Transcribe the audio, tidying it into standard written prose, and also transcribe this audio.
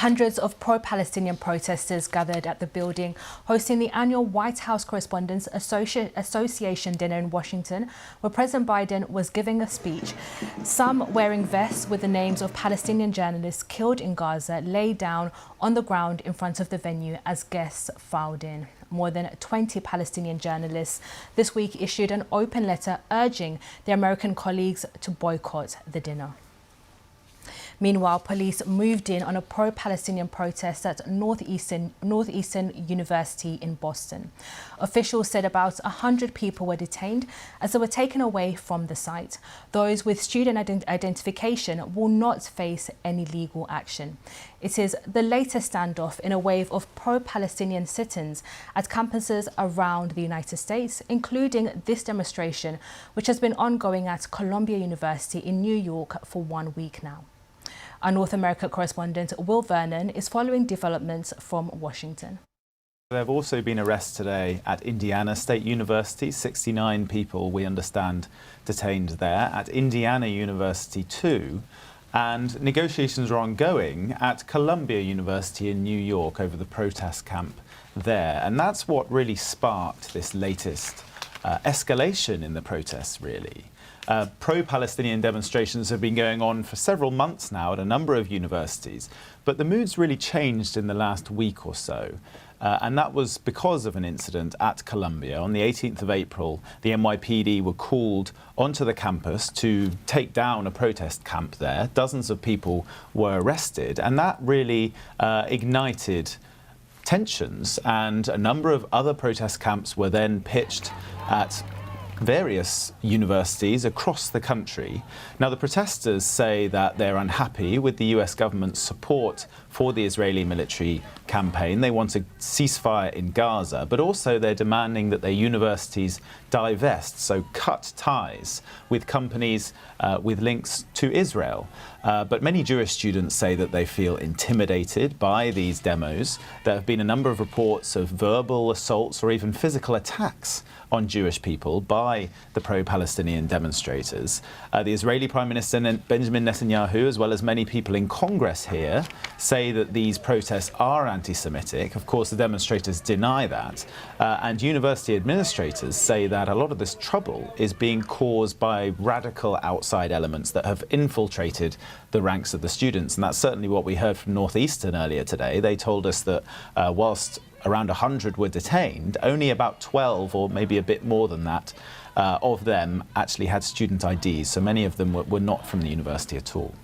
Hundreds of pro-Palestinian protesters gathered at the building hosting the annual White House Correspondents Association dinner in Washington, where President Biden was giving a speech. Some wearing vests with the names of Palestinian journalists killed in Gaza lay down on the ground in front of the venue as guests filed in. More than 20 Palestinian journalists this week issued an open letter urging their American colleagues to boycott the dinner. Meanwhile, police moved in on a pro-Palestinian protest at Northeastern University in Boston. Officials said about 100 people were detained as they were taken away from the site. Those with student identification will not face any legal action. It is the latest standoff in a wave of pro-Palestinian sit-ins at campuses around the United States, including this demonstration, which has been ongoing at Columbia University in New York for 1 week now. Our North America correspondent Will Vernon is following developments from Washington. There have also been arrests today at Indiana State University, 69 people, we understand, detained there, at Indiana University too, and negotiations are ongoing at Columbia University in New York over the protest camp there. And that's what really sparked this latest escalation in the protests, really. Pro-Palestinian demonstrations have been going on for several months now at a number of universities, but the mood's really changed in the last week or so. And that was because of an incident at Columbia. On the 18th of April, the NYPD were called onto the campus to take down a protest camp there. Dozens of people were arrested, and that really ignited tensions, and a number of other protest camps were then pitched at various universities across the country. Now, the protesters say that they're unhappy with the US government's support for the Israeli military campaign. They want a ceasefire in Gaza, but also they're demanding that their universities divest, so cut ties with companies with links to Israel. But many Jewish students say that they feel intimidated by these demos. There have been a number of reports of verbal assaults or even physical attacks on Jewish people by the pro-Palestinian demonstrators. The Israeli Prime Minister Benjamin Netanyahu, as well as many people in Congress here, say that these protests are anti-Semitic. Of course, the demonstrators deny that. And university administrators say that a lot of this trouble is being caused by radical outside elements that have infiltrated the ranks of the students. And that's certainly what we heard from Northeastern earlier today. They told us that whilst around 100 were detained, only about 12, or maybe a bit more than that, of them actually had student IDs. So many of them were not from the university at all.